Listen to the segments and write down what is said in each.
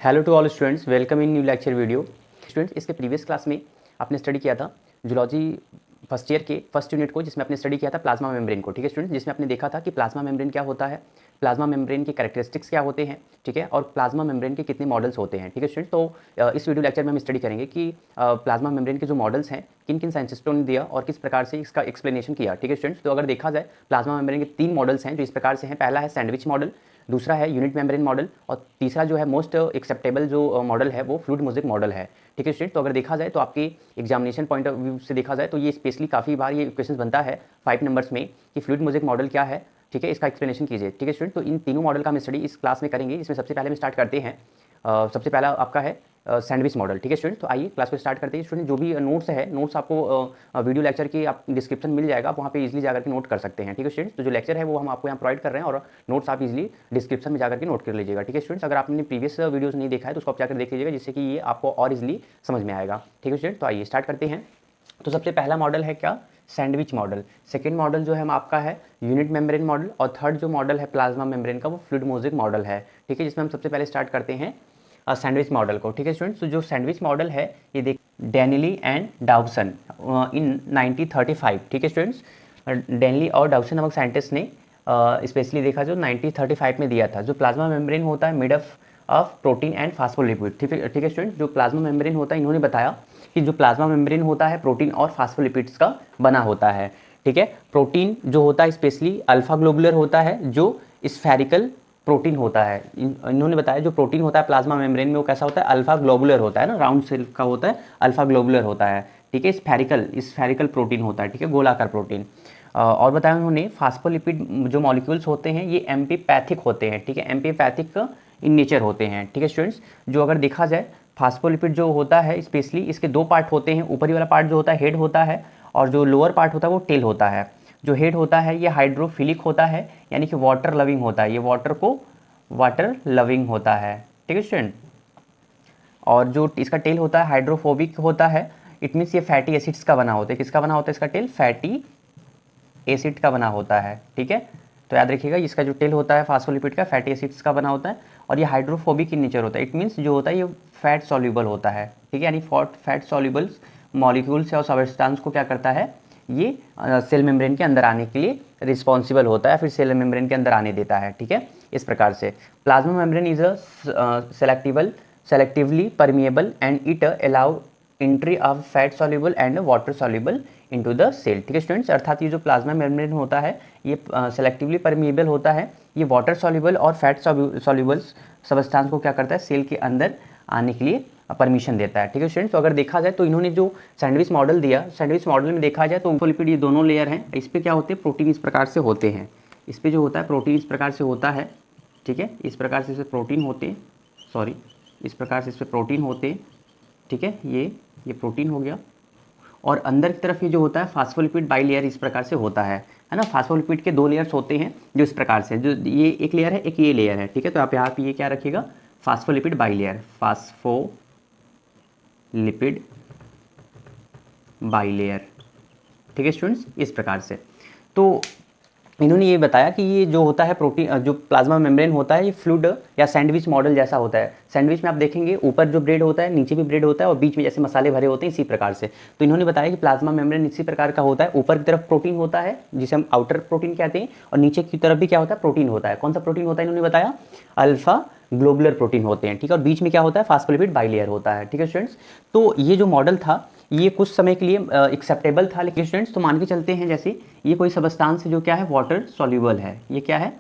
Hello to all students, welcome in new lecture video. Students, इसके previous class में आपने study किया था जूलॉजी फर्स्ट ईयर के फर्स्ट यूनिट को, जिसमें आपने स्टडी किया था प्लाज्मा मेम्ब्रेन को। ठीक है स्टूडेंट्स, जिसमें आपने देखा था कि प्लाज्मा मेम्ब्रेन क्या होता है, प्लाज्मा मेम्ब्रेन के कैरेक्टरिस्टिक्स क्या होते हैं, ठीक है, और प्लाज्मा मेम्ब्रेन के कितने मॉडल्स होते हैं। ठीक है स्टूडेंट्स, तो इस वीडियो लेक्चर में हम स्टडी करेंगे कि प्लाज्मा मेम्ब्रेन के जो मॉडल्स हैं किन किन साइंटिस्टों ने दिया और किस प्रकार से इसका एक्सप्लेनेशन किया। ठीक है स्टूडेंट्स, तो अगर देखा जाए प्लाज्मा मेम्ब्रेन के 3 मॉडल्स हैं जो इस प्रकार से हैं। पहला है सैंडविच मॉडल, दूसरा है यूनिट मेम्ब्रेन मॉडल और तीसरा जो है मोस्ट एक्सेप्टेबल जो मॉडल है वो फ्लूइड मोज़ेक मॉडल है। ठीक है स्टूडेंट, तो अगर देखा जाए तो आपके एग्जामिनेशन पॉइंट ऑफ व्यू से देखा जाए तो ये स्पेशली काफ़ी बार ये क्वेश्चन बनता है 5 नंबर्स में कि फ्लूइड मोज़ेक मॉडल क्या है, ठीक है, इसका एक्सप्लेनेशन कीजिए। ठीक है स्टूडेंट, तो इन तीनों मॉडल का हम स्टडी इस क्लास में करेंगे। इसमें सबसे पहले हम स्टार्ट करते हैं, सबसे पहला आपका है सैंडविच मॉडल। ठीक है स्टूडेंट, तो आइए क्लास को स्टार्ट करते हैं। स्टूडेंट, जो भी नोट्स है, नोट्स आपको वीडियो लेक्चर की आप डिस्क्रिप्शन मिल जाएगा, आप वहाँ पे इजीली जाकर के नोट कर सकते हैं। ठीक है स्टूडेंट्स, तो जो लेक्चर है वो हम आपको यहाँ प्रोवाइड कर रहे हैं और नोट्स आप इजीली डिस्क्रिप्शन में जाकर के नोट कर लीजिएगा। ठीक है स्टूडेंट्स, अगर आपने प्रीवियस वीडियोज़ नहीं देखा है तो उसको आप जाकर देख लीजिएगा, जिससे कि ये आपको और इजीली समझ में आएगा। ठीक है स्टूडेंट, तो आइए स्टार्ट करते हैं। तो सबसे पहला मॉडल है क्या, सैंडविच मॉडल। सेकेंड मॉडल जो है आपका है यूनिट मेम्ब्रेन मॉडल और थर्ड जो मॉडल है प्लाज्मा मेम्ब्रेन का वो फ्लूइड मोज़ेक मॉडल है। ठीक है, जिसमें हम सबसे पहले स्टार्ट करते हैं सैंडविच मॉडल को। ठीक है स्टूडेंट्स, तो जो सैंडविच मॉडल है ये देख डेनिली एंड डाउसन इन 1935। ठीक है स्टूडेंट्स, डेनली और डाउसन नामक साइंटिस्ट ने स्पेशली देखा जो 1935 में दिया था। जो प्लाज्मा मेम्ब्रेन होता है made of protein and phospholipid. ठीक है स्टूडेंट, जो प्लाज्मा मेम्ब्रेन होता है इन्होंने बताया कि जो प्लाज्मा मेम्ब्रेन होता है प्रोटीन और फास्फोलिपिड्स का बना होता है। ठीक है, प्रोटीन जो होता है स्पेशली अल्फा ग्लोबुलर होता है जो स्फेरिकल प्रोटीन होता है। इन्होंने बताया जो प्रोटीन होता है प्लाज्मा मेम्ब्रेन में वो कैसा होता है, अल्फा ग्लोबुलर होता है ना, राउंड शेल का होता है, अल्फा ग्लोबुलर होता है। ठीक है, स्फेरिकल प्रोटीन होता है, ठीक है, गोलाकार प्रोटीन। और बताया उन्होंने फास्फोलिपिड जो मॉलिक्यूल्स होते हैं ये एम्पीपैथिक होते हैं। ठीक है, एम्पीपैथिक इन नेचर होते हैं। ठीक है स्टूडेंट्स, जो अगर देखा जाए फास्फोलिपिड जो होता है स्पेशली इसके 2 पार्ट होते हैं। ऊपरी वाला पार्ट जो होता है हेड होता है और जो लोअर पार्ट होता है वो टेल होता है। जो हेड होता है ये हाइड्रोफिलिक होता है, यानी कि वाटर लविंग होता है, ये वाटर लविंग होता है। ठीक है स्टूडेंट, और जो इसका टेल होता है हाइड्रोफोबिक होता है। इट मीन्स ये फैटी एसिड्स का बना होता है। किसका बना होता है इसका टेल, फैटी एसिड का बना होता है। ठीक है, तो याद रखिएगा इसका जो टेल होता है फास्फोलिपिड का फैटी एसिड्स का बना होता है और ये हाइड्रोफोबिक इन नेचर होता है। इट मीन्स जो होता है ये फैट सॉल्यूबल होता है। ठीक है, यानी फैट सॉल्यूबल मॉलिक्यूल्स और सब्सटेंस को क्या करता है, ये सेल मेम्ब्रेन के अंदर आने के लिए रिस्पॉन्सिबल होता है, फिर सेल मेम्ब्रेन के अंदर आने देता है। ठीक है, इस प्रकार से plasma membrane is a selectively permeable and it allow entry of fat soluble and water soluble into the cell. ठीक है स्टूडेंट्स, अर्थात ये जो प्लाज्मा मेम्ब्रेन होता है ये सेलेक्टिवली परमिएबल होता है, ये वाटर सॉल्यूबल और फैट सॉल्यूबल सब्सटेंस को क्या करता है, सेल के अंदर आने के लिए परमिशन देता है। ठीक है स्टूडेंट्स, तो अगर देखा जाए तो इन्होंने जो सैंडविच मॉडल दिया, सैंडविच मॉडल में देखा जाए तो फास्फोलिपिड ये दोनों लेयर हैं, इस पर क्या होते हैं, प्रोटीन इस प्रकार से होते हैं। इस पर जो होता है प्रोटीन इस प्रकार से होता है। ठीक है, इस प्रकार से इस पर प्रोटीन होते हैं, सॉरी इस प्रकार से इस पर प्रोटीन होते हैं। ठीक है, ये प्रोटीन हो गया और अंदर की तरफ ये जो होता है फास्फोलिपिड बाई लेयर इस प्रकार से होता है ना। फास्फोलिपिड के 2 लेयर्स होते हैं जो इस प्रकार से, जो ये एक लेयर है एक ये लेयर है। ठीक है, तो आप यहाँ पे ये क्या रखिएगा, phospholipid by layer, phospholipid by layer. ठीक है स्टूडेंट्स, इस प्रकार से तो इन्होंने ये बताया कि ये जो होता है प्रोटीन, जो प्लाज्मा मेम्ब्रेन होता है ये फ्लूइड या सैंडविच मॉडल जैसा होता है। सैंडविच में आप देखेंगे ऊपर जो ब्रेड होता है नीचे भी ब्रेड होता है और बीच में जैसे मसाले भरे होते हैं, इसी प्रकार से। तो इन्होंने बताया कि प्लाज्मा मेम्ब्रेन इसी प्रकार का होता है, ऊपर की तरफ प्रोटीन होता है जिसे हम आउटर प्रोटीन कहते हैं और नीचे की तरफ भी क्या होता है, प्रोटीन होता है। कौन सा प्रोटीन होता है इन्होंने बताया, अल्फा ग्लोबुलर प्रोटीन होते हैं। ठीक है, और बीच में क्या होता है, फास्फोलिपिड बाइलेयर होता है। ठीक है स्टूडेंट्स, तो ये जो मॉडल था ये कुछ समय के लिए एक्सेप्टेबल था। लेकिन स्टूडेंट्स तो मान के चलते हैं जैसे ये कोई सब्सटेंस है जो क्या है, वाटर सॉल्यूबल है, ये क्या है,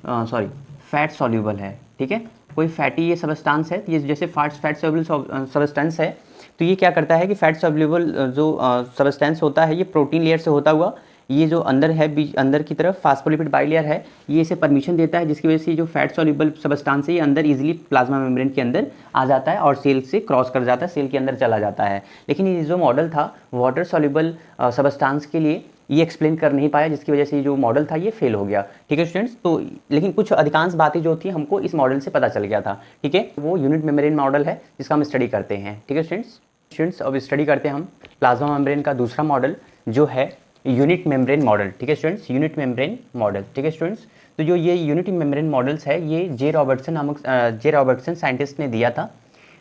सॉरी फैट सॉल्यूबल है। ठीक है, कोई फैटी ये सब्सटेंस है, ये जैसे फैट सॉल्यूबल सब्सटेंस है तो ये क्या करता है कि फैट सॉल्यूबल जो सब्सटेंस होता है ये प्रोटीन लेयर से होता हुआ ये जो अंदर है बीच अंदर की तरफ फास्फोलिपिड बाइलेयर है, ये इसे परमिशन देता है, जिसकी वजह से जो फैट सॉल्यूबल सब्सटेंस है ये अंदर इजीली प्लाज्मा मेम्ब्रेन के अंदर आ जाता है और सेल से क्रॉस कर जाता है, सेल के अंदर चला जाता है। लेकिन ये जो मॉडल था वाटर सॉल्यूबल सब्सटेंस के लिए ये एक्सप्लेन कर नहीं पाया, जिसकी वजह से जो मॉडल था ये फेल हो गया। ठीक है स्टूडेंट्स, तो लेकिन कुछ अधिकांश बातें जो थी हमको इस मॉडल से पता चल गया था। ठीक है, वो यूनिट मेम्ब्रेन मॉडल है जिसका हम स्टडी करते हैं। ठीक है स्टूडेंट्स, अब स्टडी करते हैं हम प्लाज्मा मेम्ब्रेन का दूसरा मॉडल जो है यूनिट मेम्ब्रेन मॉडल। ठीक है स्टूडेंट्स, यूनिट मेम्ब्रेन मॉडल। ठीक है स्टूडेंट्स, तो जो ये यूनिट मेम्ब्रेन मॉडल्स है ये जे रॉबर्टसन साइंटिस्ट ने दिया था।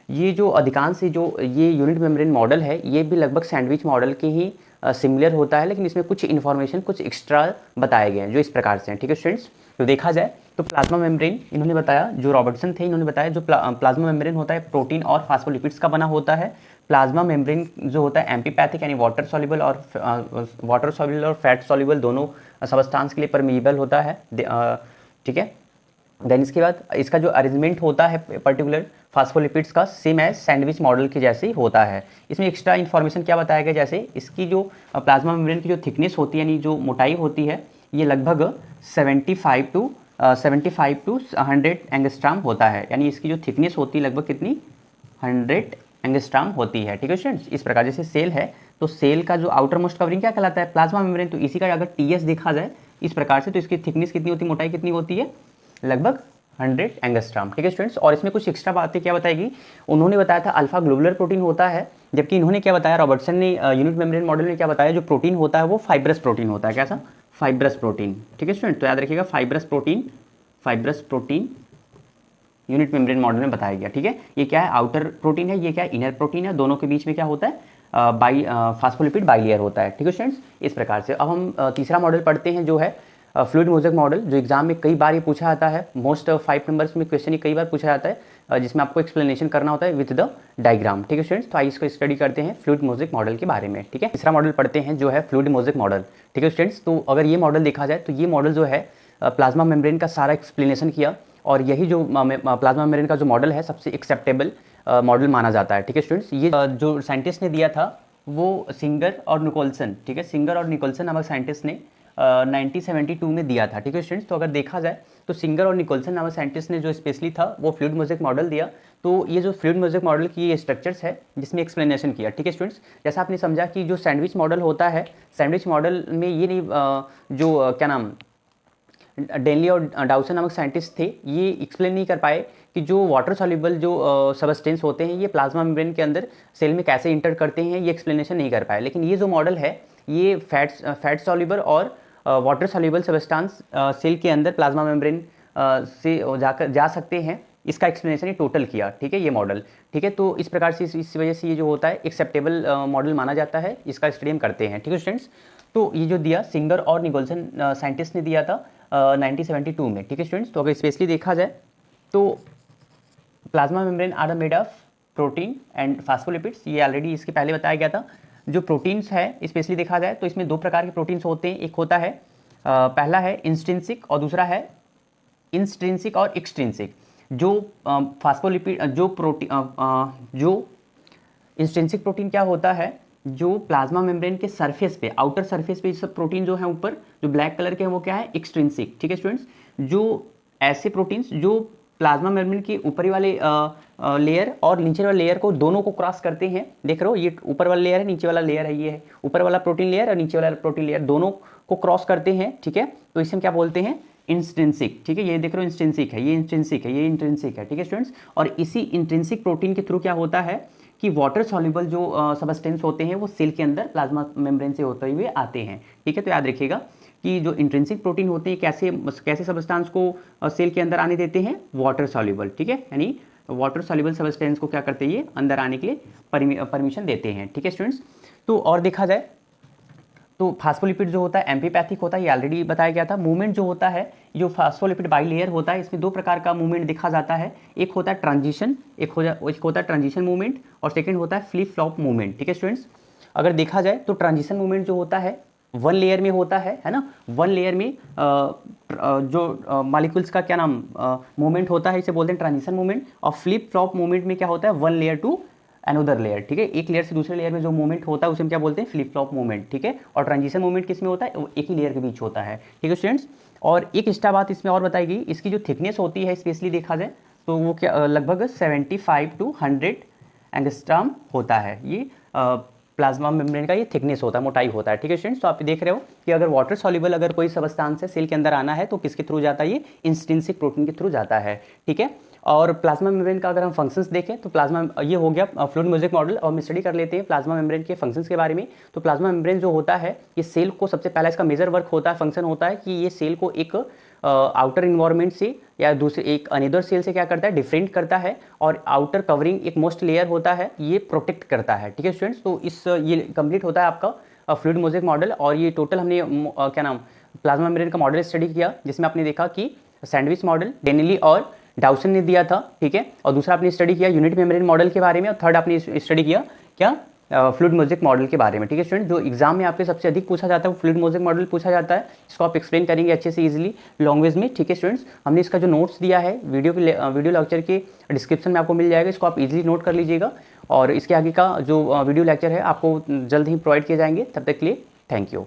ये जो अधिकांश जो ये यूनिट मेम्ब्रेन मॉडल है ये भी लगभग सैंडविच मॉडल के ही सिमिलर होता है, लेकिन इसमें कुछ इन्फॉर्मेशन कुछ एक्स्ट्रा बताए गए हैं जो इस प्रकार से हैं। ठीक है स्टूडेंट्स, तो देखा जाए तो प्लाज्मा मेम्ब्रेन इन्होंने बताया, जो रॉबर्टसन थे इन्होंने बताया जो प्लाज्मा मेम्ब्रेन होता है प्रोटीन और फास्फोलिपिड्स का बना होता है। प्लाज्मा मेम्ब्रेन जो होता है एम्फीपैथिक यानी वाटर सॉल्युबल और फैट सॉल्युबल दोनों सबस्टांस के लिए परमिएबल होता है। ठीक है, देन इसके बाद इसका जो अरेंजमेंट होता है पर्टिकुलर फास्फोलिपिड्स का सेम एज सैंडविच मॉडल के जैसे ही होता है। इसमें एक्स्ट्रा इन्फॉर्मेशन क्या बताया गया, जैसे इसकी जो प्लाज्मा मेम्ब्रेन की जो थिकनेस होती है यानी जो मोटाई होती है ये लगभग 75 टू 100 एंगस्ट्राम होता है, यानी इसकी जो थिकनेस होती है लगभग कितनी 100 एंगस्ट्राम होती है। ठीक है स्टूडेंट्स, इस प्रकार जैसे सेल है तो सेल का जो आउटर मोस्ट कवरिंग क्या कहलाता है प्लाज्मा मेम्ब्रेन, तो इसी का अगर टीएस देखा जाए इस प्रकार से तो इसकी थिकनेस कितनी होती है, मोटाई कितनी होती है लगभग 100 एंगस्ट्राम। ठीक है स्टूडेंट्स, और इसमें कुछ एक्स्ट्रा बातें क्या बताएगी, उन्होंने बताया था अल्फा ग्लोबुलर प्रोटीन होता है, जबकि इन्होंने क्या बताया रॉबर्टसन ने यूनिट मेम्ब्रेन मॉडल में क्या बताया जो प्रोटीन होता है वो फाइब्रस प्रोटीन होता है। कैसा फाइब्रस प्रोटीन। ठीक है स्टूडेंट, तो याद रखिएगा fibrous protein unit membrane model में बताया गया। ठीक है, ये क्या है आउटर प्रोटीन है, ये क्या है इनर प्रोटीन है, दोनों के बीच में क्या होता है फास्फोलिपिड बाइलेयर होता है। ठीक है स्टूडेंट्स, इस प्रकार से अब हम तीसरा मॉडल पढ़ते हैं जो है फ्लूइड मोज़ेक मॉडल, जो एग्जाम में कई बार ये पूछा जाता है, मोस्ट 5 नंबर्स में क्वेश्चन ये कई बार पूछा जाता है जिसमें आपको एक्सप्लेनेशन करना होता है विद द डायग्राम। ठीक है स्टूडेंट्स, तो आइए इसको स्टडी करते हैं फ्लूइड मोज़ेक मॉडल के बारे में। ठीक है, तीसरा मॉडल पढ़ते हैं जो है फ्लूइड मोज़ेक मॉडल। ठीक है स्टूडेंट्स, तो अगर ये मॉडल देखा जाए तो ये मॉडल जो है प्लाज्मा मेम्ब्रेन का सारा एक्सप्लेनेशन किया, और यही जो प्लाज्मा मेम्ब्रेन का जो मॉडल है सबसे एक्सेप्टेबल मॉडल माना जाता है। ठीक है स्टूडेंट्स, ये जो साइंटिस्ट ने दिया था वो सिंगर और निकोलसन, ठीक है सिंगर और निकोलसन नामक साइंटिस्ट ने 1972 में दिया था। ठीक है स्टूडेंट्स, तो अगर देखा जाए तो सिंगर और निकोलसन नामक साइंटिस्ट ने जो स्पेशली था वो फ्लूइड मोज़ेक मॉडल दिया। तो ये जो फ्लूइड मोज़ेक मॉडल की ये स्ट्रक्चर्स है जिसमें एक्सप्लेनेशन किया। ठीक है स्टूडेंट्स, जैसा आपने समझा कि जो सैंडविच मॉडल होता है, सैंडविच मॉडल में ये नहीं क्या नाम डेनली और डाउसन नामक साइंटिस्ट थे, ये एक्सप्लेन नहीं कर पाए कि जो वाटर सॉल्युबल जो सबस्टेंस होते हैं ये प्लाज्मा मेम्ब्रेन के अंदर सेल में कैसे इंटर करते हैं, ये एक्सप्लेनेशन नहीं कर पाए। लेकिन ये जो मॉडल है ये फैट सॉल्युबल और वाटर सॉल्युबल सबस्टेंस सेल के अंदर प्लाज्मा मेम्ब्रेन से जा सकते हैं, इसका एक्सप्लेनेशन ये टोटल किया। ठीक है, ये मॉडल। ठीक है, तो इस प्रकार से इस वजह से ये जो होता है एक्सेप्टेबल मॉडल माना जाता है, इसका स्टडी हम करते हैं। ठीक है स्टूडेंट्स, तो ये जो दिया सिंगर और निकोलसन साइंटिस्ट ने दिया था 1972 में। ठीक है स्टूडेंट्स, तो अगर स्पेशली देखा जाए तो plasma membrane are made of protein and phospholipids, ये ऑलरेडी इसके पहले बताया गया था। जो प्रोटीन्स है स्पेशली देखा जाए तो इसमें दो प्रकार के प्रोटीन्स होते हैं, एक होता है पहला है इंस्ट्रिंसिक और दूसरा है इंस्ट्रिंसिक और एक्सट्रिंसिक। जो फास्फोलिपिड जो इंस्ट्रिंसिक प्रोटीन क्या होता है, जो प्लाज्मा मेम्ब्रेन के सरफेस पे आउटर सरफेस पे सब प्रोटीन जो है ऊपर जो ब्लैक कलर के हैं वो क्या है एक्सट्रिंसिक। ठीक है स्टूडेंट्स, जो ऐसे प्रोटीन्स जो प्लाज्मा मेम्ब्रेन के ऊपरी वाले लेयर और नीचे वाले लेयर को दोनों को क्रॉस करते हैं। देख रहे हो ये ऊपर वाला लेयर है, नीचे वाला लेयर है, ये है ऊपर वाला प्रोटीन लेयर और नीचे वाला प्रोटीन लेयर, दोनों को क्रॉस करते हैं। ठीक है, तो इसे हम क्या बोलते हैं इंस्ट्रिंसिक। ठीक है, ये देख रहे हो इंस्ट्रिंसिक है, ये इंस्ट्रिंसिक है, ये इंट्रिंसिक है। ठीक है स्टूडेंट्स, और इसी इंट्रिंसिक प्रोटीन के थ्रू क्या होता है कि वाटर सॉल्युबल जो सबस्टेंस होते हैं वो सेल के अंदर प्लाज्मा मेम्ब्रेन से होते हुए आते हैं। ठीक है, तो याद रखिएगा कि जो इंट्रिंसिक प्रोटीन होते हैं कैसे सबस्टेंस को सेल के अंदर आने देते हैं, वाटर सॉल्युबल। ठीक है, यानी वाटर सॉल्युबल सबस्टेंस को क्या करते हैं ये अंदर आने के लिए परमिशन देते हैं। ठीक है स्टूडेंट्स, तो और देखा जाए तो फास्फोलिपिड जो होता है एम्फीपैथिक होता है, ये ऑलरेडी बताया गया था। मूवमेंट जो होता है जो फास्फोलिपिड बाइलेयर होता है इसमें दो प्रकार का मूवमेंट देखा जाता है, एक होता है ट्रांजिशन, एक होता है ट्रांजिशन मूवमेंट और सेकंड होता है फ्लिप फ्लॉप मूवमेंट। ठीक है स्टूडेंट्स, अगर देखा जाए तो ट्रांजिशन मूवमेंट जो होता है वन लेयर में होता है ना, वन लेयर में जो मॉलिक्यूल्स का क्या नाम मूवमेंट होता है इसे बोलते हैं ट्रांजिशन मूवमेंट, और फ्लिप फ्लॉप मूवमेंट में क्या होता है one layer to another layer. ठीक है, एक लेयर से दूसरे लेयर में जो मूवमेंट होता है उसे हम क्या बोलते हैं फ्लिप फ्लॉप मूवमेंट। ठीक है, और ट्रांजिशन मूवमेंट किस में होता है, वो एक ही लेयर के बीच होता है। ठीक है स्टूडेंट्स, और एक एक्स्ट्रा बात इसमें और बताई गई, इसकी जो थिकनेस होती है स्पेशली देखा जाए तो वो क्या लगभग 75 टू 100 एंगस्ट्रॉम होता है। ये प्लाज्मा मेम्ब्रेन का ये थिकनेस होता है, मोटाई होता है। ठीक है स्टूडेंट्स, तो आप देख रहे हो कि अगर वाटर सॉल्युबल अगर कोई सबस्टेंस है सेल के अंदर आना है तो किसके थ्रू जाता है, ये इंस्ट्रिंसिक प्रोटीन के थ्रू जाता है। ठीक है, और प्लाज्मा मेम्ब्रेन का अगर हम फंक्शंस देखें तो प्लाज्मा ये हो गया फ्लूइड मोज़ेक मॉडल, और हम स्टडी कर लेते हैं प्लाज्मा मेम्ब्रेन के फंक्शंस के बारे में। तो प्लाज्मा मेम्ब्रेन जो होता है ये सेल को सबसे पहला इसका मेजर वर्क होता है, फंक्शन होता है कि ये सेल को एक आउटर इन्वायरमेंट से या दूसरे एक अनदर सेल से क्या करता है, डिफरेंट करता है, और आउटर कवरिंग एक मोस्ट लेयर होता है, ये प्रोटेक्ट करता है। ठीक है स्टूडेंट्स, तो ये कंप्लीट होता है आपका फ्लूइड मोज़ेक मॉडल। और ये टोटल हमने क्या नाम प्लाज्मा मेम्ब्रेन का मॉडल स्टडी किया, जिसमें आपने देखा कि सैंडविच मॉडल डेनिली और डाउसन ने दिया था। ठीक है, और दूसरा आपने स्टडी किया यूनिट मेम्ब्रेन मॉडल के बारे में, और थर्ड आपने स्टडी किया क्या फ्लूइड मोज़ेक मॉडल के बारे में। ठीक है स्टूडेंट, जो एग्जाम में आपके सबसे अधिक पूछा जाता है वो फ्लूइड मोज़ेक मॉडल पूछा जाता है। इसको आप एक्सप्लेन करेंगे अच्छे से इजीली लैंग्वेज में। ठीक है स्टूडेंट्स, हमने इसका जो नोट्स दिया है वीडियो लेक्चर के डिस्क्रिप्शन में आपको मिल जाएगा, इसको आप इजीली नोट कर लीजिएगा। और इसके आगे का जो वीडियो लेक्चर है आपको जल्द ही प्रोवाइड किए जाएंगे। तब तक के लिए थैंक यू।